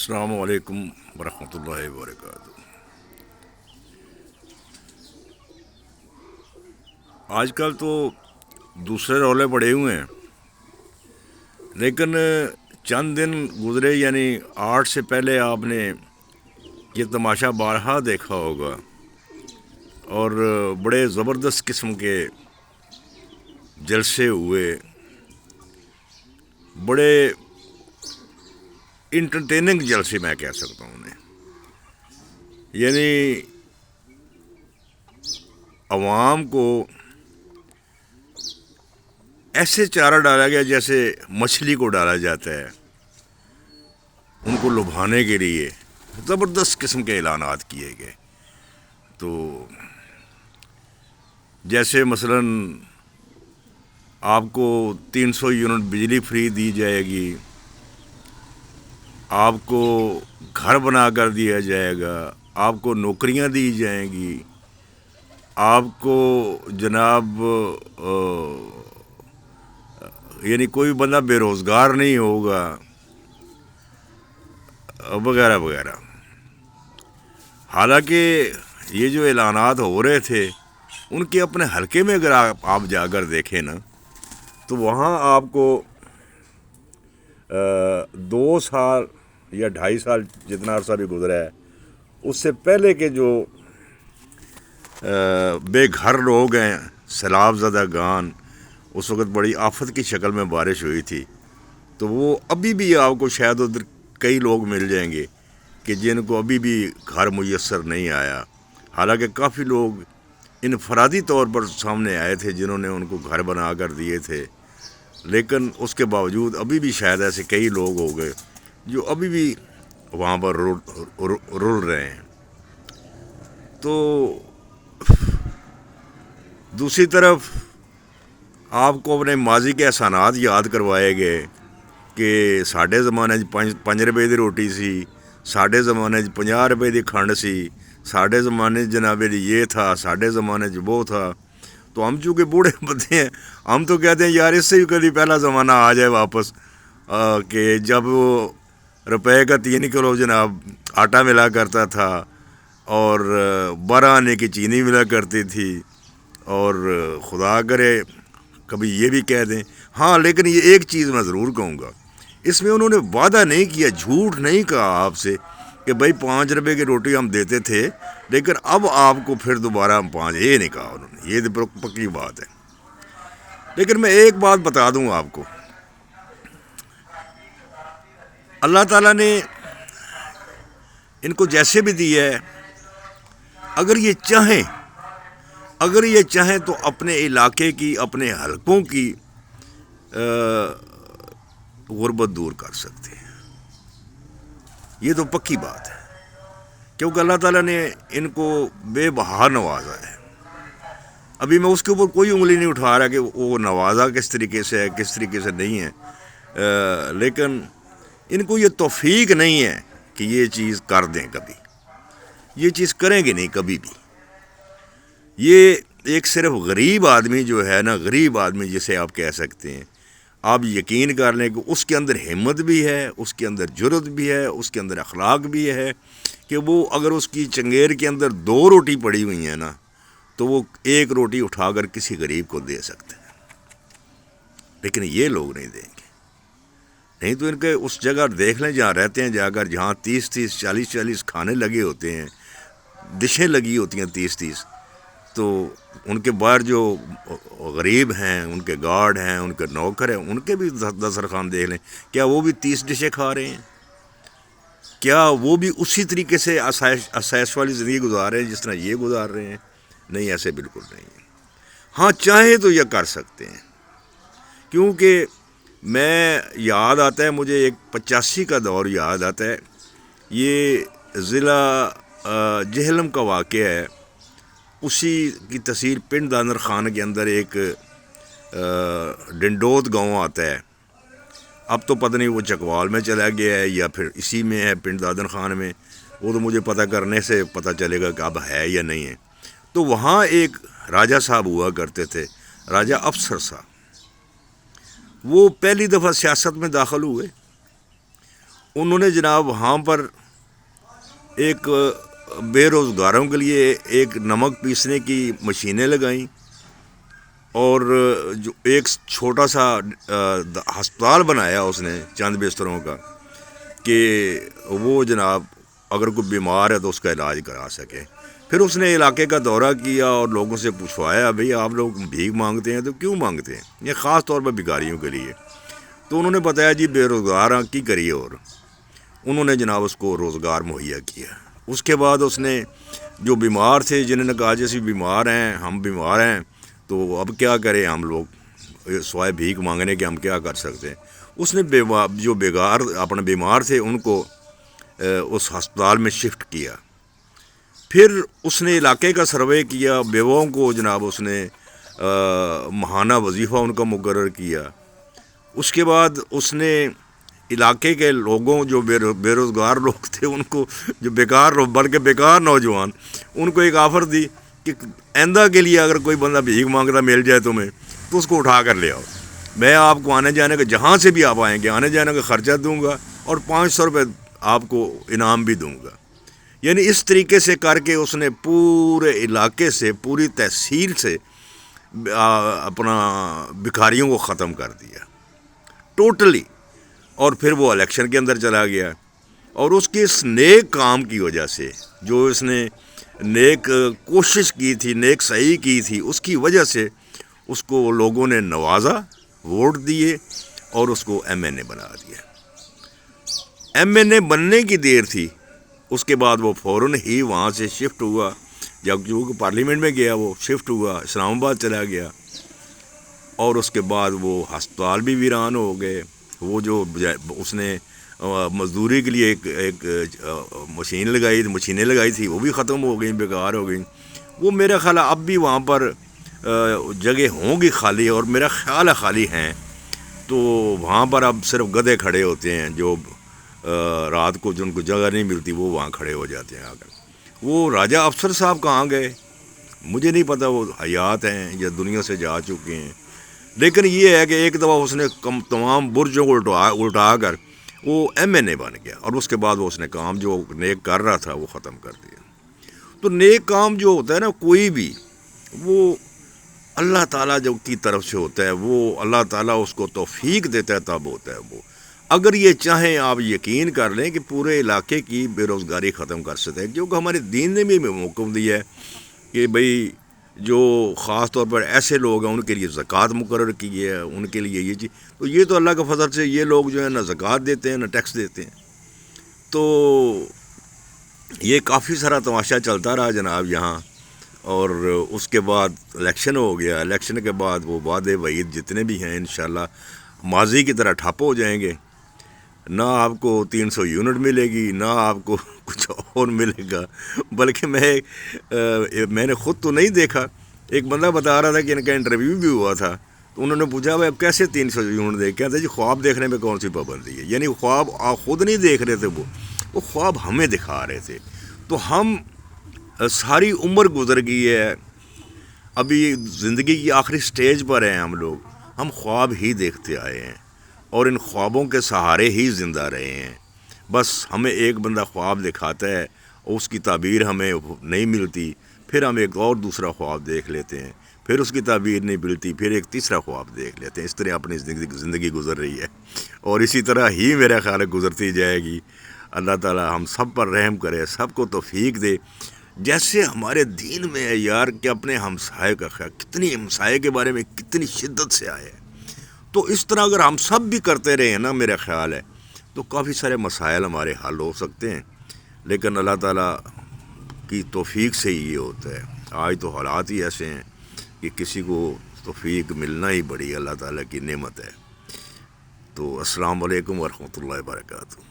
السلام علیکم ورحمۃ اللہ وبرکاتہ۔ آج کل تو دوسرے رولے پڑے ہوئے ہیں، لیکن چند دن گزرے یعنی 8 سے پہلے آپ نے یہ تماشا بارہا دیکھا ہوگا، اور بڑے زبردست قسم کے جلسے ہوئے، بڑے انٹرٹیننگ جلسے میں کہہ سکتا ہوں انہیں۔ یعنی عوام کو ایسے چارہ ڈالا گیا جیسے مچھلی کو ڈالا جاتا ہے، ان کو لبھانے کے لیے زبردست قسم کے اعلانات کیے گئے۔ تو جیسے مثلاً آپ کو 300 یونٹ بجلی فری دی جائے گی، آپ کو گھر بنا کر دیا جائے گا، آپ کو نوکریاں دی جائیں گی، آپ کو جناب یعنی کوئی بندہ بے روزگار نہیں ہوگا، وغیرہ وغیرہ۔ حالانکہ یہ جو اعلانات ہو رہے تھے ان کے اپنے حلقے میں اگر آپ جا کر دیکھیں نا، تو وہاں آپ کو 2 سال یا 2.5 سال جتنا عرصہ بھی گزرا ہے، اس سے پہلے کے جو بے گھر لوگ ہیں، سیلاب زدہ گان، اس وقت بڑی آفت کی شکل میں بارش ہوئی تھی، تو وہ ابھی بھی آپ کو شاید ادھر کئی لوگ مل جائیں گے کہ جن کو ابھی بھی گھر میسر نہیں آیا۔ حالانکہ کافی لوگ انفرادی طور پر سامنے آئے تھے جنہوں نے ان کو گھر بنا کر دیے تھے، لیکن اس کے باوجود ابھی بھی شاید ایسے کئی لوگ ہو گئے جو ابھی بھی وہاں پر رل رہے ہیں۔ تو دوسری طرف آپ کو اپنے ماضی کے احسانات یاد کروائے گئے کہ ساڈے زمانے 5 روپے کی روٹی سی، ساڈے زمانے 50 روپے کی کھنڈ سی، ساڈے زمانے جناب یہ تھا، ساڈے زمانے وہ تھا۔ تو ہم چونکہ بوڑھے بندے ہیں، ہم تو کہتے ہیں یار اس سے بھی کبھی پہلا زمانہ آ جائے واپس، کہ جب روپے کا 3 کلو جناب آٹا ملا کرتا تھا، اور 12 آنے کی چینی ملا کرتی تھی، اور خدا کرے کبھی یہ بھی کہہ دیں۔ ہاں، لیکن یہ ایک چیز میں ضرور کہوں گا، اس میں انہوں نے وعدہ نہیں کیا، جھوٹ نہیں کہا آپ سے کہ بھائی 5 روپے کی روٹی ہم دیتے تھے، لیکن اب آپ کو پھر دوبارہ ہم 5، یہ نہیں کہا انہوں نے، یہ تو پکی بات ہے۔ لیکن میں ایک بات بتا دوں آپ کو، اللہ تعالیٰ نے ان کو جیسے بھی دیا ہے، اگر یہ چاہیں تو اپنے علاقے کی، اپنے حلقوں کی غربت دور کر سکتے ہیں، یہ تو پکی بات ہے، کیونکہ اللہ تعالیٰ نے ان کو بے بہا نوازا ہے۔ ابھی میں اس کے اوپر کوئی انگلی نہیں اٹھا رہا کہ وہ نوازا کس طریقے سے ہے، کس طریقے سے نہیں ہے، لیکن ان کو یہ توفیق نہیں ہے کہ یہ چیز کر دیں، کبھی یہ چیز کریں گے نہیں کبھی بھی۔ یہ ایک صرف غریب آدمی جو ہے نا، غریب آدمی جسے آپ کہہ سکتے ہیں، آپ یقین کر لیں کہ اس کے اندر ہمت بھی ہے، اس کے اندر جرت بھی ہے، اس کے اندر اخلاق بھی ہے، کہ وہ اگر اس کی چنگیر کے اندر 2 روٹی پڑی ہوئی ہیں نا، تو وہ 1 روٹی اٹھا کر کسی غریب کو دے سکتے ہیں۔ لیکن یہ لوگ نہیں دیں گے، نہیں تو ان کے اس جگہ دیکھ لیں جہاں رہتے ہیں، جا کر جہاں 30 40 کھانے لگے ہوتے ہیں، ڈشیں لگی ہوتی ہیں 30، تو ان کے باہر جو غریب ہیں، ان کے گارڈ ہیں، ان کے نوکر ہیں، ان کے بھی دسترخوان دیکھ لیں، کیا وہ بھی 30 ڈشیں کھا رہے ہیں؟ کیا وہ بھی اسی طریقے سے آسائش والی زندگی گزار رہے ہیں جس طرح یہ گزار رہے ہیں؟ نہیں، ایسے بالکل نہیں ہے۔ ہاں، چاہیں تو یہ کر سکتے ہیں، کیونکہ میں یاد آتا ہے مجھے ایک 85 کا دور یاد آتا ہے، یہ ضلع جہلم کا واقعہ ہے، اسی کی تحصیل پنڈ دانر خان کے اندر ایک ڈنڈوت گاؤں آتا ہے۔ اب تو پتہ نہیں وہ چکوال میں چلا گیا ہے یا پھر اسی میں ہے پنڈ دادن خان میں، وہ تو مجھے پتہ کرنے سے پتہ چلے گا کہ اب ہے یا نہیں ہے۔ تو وہاں ایک راجہ صاحب ہوا کرتے تھے، راجہ افسر صاحب، وہ پہلی دفعہ سیاست میں داخل ہوئے، انہوں نے جناب وہاں پر ایک بے روزگاروں کے لیے ایک نمک پیسنے کی مشینیں لگائیں، اور جو ایک چھوٹا سا ہسپتال بنایا اس نے چند بستروں کا، کہ وہ جناب اگر کوئی بیمار ہے تو اس کا علاج کرا سکے۔ پھر اس نے علاقے کا دورہ کیا اور لوگوں سے پوچھوایا، بھئی آپ لوگ بھیک مانگتے ہیں تو کیوں مانگتے ہیں؟ یہ خاص طور پر بھکاریوں کے لیے۔ تو انہوں نے بتایا جی بے روزگار کی کریے، اور انہوں نے جناب اس کو روزگار مہیا کیا۔ اس کے بعد اس نے جو بیمار تھے، جنہوں نے کہا جیسے بیمار ہیں، ہم بیمار ہیں تو اب کیا کریں ہم لوگ، سوائے بھیک مانگنے کے ہم کیا کر سکتے ہیں، اس نے جو اپنے بیمار تھے ان کو اس ہسپتال میں شفٹ کیا۔ پھر اس نے علاقے کا سروے کیا، بیواؤں کو جناب اس نے ماہانہ وظیفہ ان کا مقرر کیا۔ اس کے بعد اس نے علاقے کے لوگوں جو بے روزگار لوگ تھے ان کو، جو بلکہ بیکار نوجوان، ان کو ایک آفر دی کہ آئندہ کے لیے اگر کوئی بندہ بھیک مانگتا مل جائے تمہیں تو اس کو اٹھا کر لے آؤ، میں آپ کو آنے جانے کا، جہاں سے بھی آپ آئیں گے آنے جانے کا خرچہ دوں گا، اور 500 روپے آپ کو انعام بھی دوں گا۔ یعنی اس طریقے سے کر کے اس نے پورے علاقے سے، پوری تحصیل سے اپنا بھکاریوں کو ختم کر دیا ٹوٹلی۔ اور پھر وہ الیکشن کے اندر چلا گیا، اور اس کے اس نیک کام کی وجہ سے، جو اس نے نیک کوشش کی تھی، نیک صحیح کی تھی، اس کی وجہ سے اس کو لوگوں نے نوازا، ووٹ دیے، اور اس کو ایم این اے بنا دیا۔ ایم این اے بننے کی دیر تھی، اس کے بعد وہ فوراً ہی وہاں سے شفٹ ہوا، جب جو پارلیمنٹ میں گیا وہ شفٹ ہوا، اسلام آباد چلا گیا، اور اس کے بعد وہ ہسپتال بھی ویران ہو گئے۔ وہ جو اس نے مزدوری کے لیے ایک مشینیں لگائی تھی وہ بھی ختم ہو گئیں، بیکار ہو گئیں۔ وہ میرا خیال ہے اب بھی وہاں پر جگہ ہوں گی خالی، اور میرا خیال ہے خالی ہیں، تو وہاں پر اب صرف گدھے کھڑے ہوتے ہیں، جو رات کو جن کو جگہ نہیں ملتی وہ وہاں کھڑے ہو جاتے ہیں آ کر۔ وہ راجہ افسر صاحب کہاں گئے مجھے نہیں پتہ، وہ حیات ہیں یا دنیا سے جا چکے ہیں، لیکن یہ ہے کہ ایک دفعہ اس نے تمام برجوں کو الٹا کر وہ ایم این اے بن گیا، اور اس کے بعد وہ اس نے کام جو نیک کر رہا تھا وہ ختم کر دیا۔ تو نیک کام جو ہوتا ہے نا کوئی بھی، وہ اللہ تعالیٰ جو کی طرف سے ہوتا ہے، وہ اللہ تعالیٰ اس کو توفیق دیتا ہے تب ہوتا ہے وہ۔ اگر یہ چاہیں آپ یقین کر لیں کہ پورے علاقے کی بے روزگاری ختم کر سکتے ہیں، کیونکہ ہمارے دین نے بھی حکم دیا ہے کہ بھئی جو خاص طور پر ایسے لوگ ہیں ان کے لیے زکوٰۃ مقرر کی ہے، ان کے لیے یہ چیز، تو یہ تو اللہ کے فضل سے یہ لوگ جو ہیں نہ زکوٰۃ دیتے ہیں نہ ٹیکس دیتے ہیں، تو یہ کافی سارا تماشا چلتا رہا جناب یہاں۔ اور اس کے بعد الیکشن ہو گیا، الیکشن کے بعد وہ وعدے وعید جتنے بھی ہیں انشاءاللہ ماضی کی طرح ٹھپ ہو جائیں گے، نہ آپ کو 300 یونٹ ملے گی، نہ آپ کو کچھ اور ملے گا، بلکہ میں نے خود تو نہیں دیکھا، ایک بندہ بتا رہا تھا کہ ان کا انٹرویو بھی ہوا تھا، تو انہوں نے پوچھا بھائی اب کیسے 300 یونٹ دے، کہتے جی خواب دیکھنے میں کون سی پابندی ہے، یعنی خواب آپ خود نہیں دیکھ رہے تھے، وہ خواب ہمیں دکھا رہے تھے۔ تو ہم ساری عمر گزر گئی ہے، ابھی زندگی کی آخری سٹیج پر ہیں ہم لوگ، ہم خواب ہی دیکھتے آئے ہیں اور ان خوابوں کے سہارے ہی زندہ رہے ہیں۔ بس ہمیں ایک بندہ خواب دکھاتا ہے اور اس کی تعبیر ہمیں نہیں ملتی، پھر ہم ایک اور دوسرا خواب دیکھ لیتے ہیں، پھر اس کی تعبیر نہیں ملتی، پھر ایک تیسرا خواب دیکھ لیتے ہیں۔ اس طرح اپنی زندگی گزر رہی ہے، اور اسی طرح ہی میرا خیال ہے گزرتی جائے گی۔ اللہ تعالی ہم سب پر رحم کرے، سب کو توفیق دے۔ جیسے ہمارے دین میں ہے یار کہ اپنے ہمسائے کا خیال، کتنی ہمسائے کے بارے میں کتنی شدت سے آئے ہیں، تو اس طرح اگر ہم سب بھی کرتے رہے ہیں نا، میرا خیال ہے تو کافی سارے مسائل ہمارے حل ہو سکتے ہیں، لیکن اللہ تعالیٰ کی توفیق سے ہی یہ ہوتا ہے۔ آج تو حالات ہی ایسے ہیں کہ کسی کو توفیق ملنا ہی بڑی اللہ تعالیٰ کی نعمت ہے۔ تو السلام علیکم ورحمۃ اللہ وبرکاتہ۔